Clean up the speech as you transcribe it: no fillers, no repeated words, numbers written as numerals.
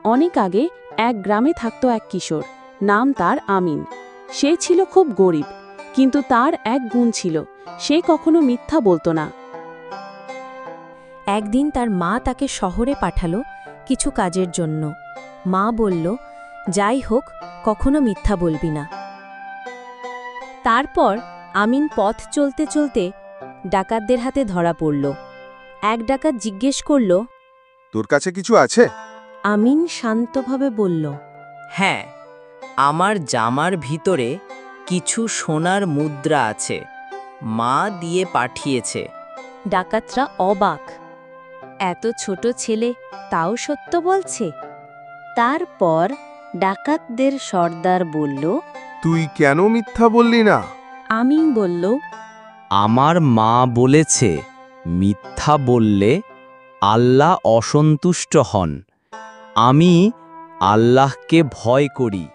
অনেক আগে এক গ্রামে থাকত এক কিশোর, নাম তার আমিন। সে ছিল খুব গরিব, কিন্তু তার এক গুণ ছিল, সে কখনো মিথ্যা বলতো না। একদিন তার মা তাকে শহরে পাঠালো কিছু কাজের জন্য। মা বলল, যাই হোক, কখনো মিথ্যা বলবি না। তারপর আমিন পথ চলতে চলতে ডাকাতদের হাতে ধরা পড়ল। এক ডাকাত জিজ্ঞেস করল, তোর কাছে কিছু আছে? আমিন শান্তভাবে বলল, হ্যাঁ, আমার জামার ভিতরে কিছু সোনার মুদ্রা আছে, মা দিয়ে পাঠিয়েছে। ডাকাতরা অবাক। এত ছোট ছেলে, তাও সত্য বলছে। তারপর ডাকাতদের সর্দার বলল, তুই কেন মিথ্যা বললি না? আমিন বলল, আমার মা বলেছে মিথ্যা বললে আল্লাহ অসন্তুষ্ট হন। আমি আল্লাহকে ভয় করি।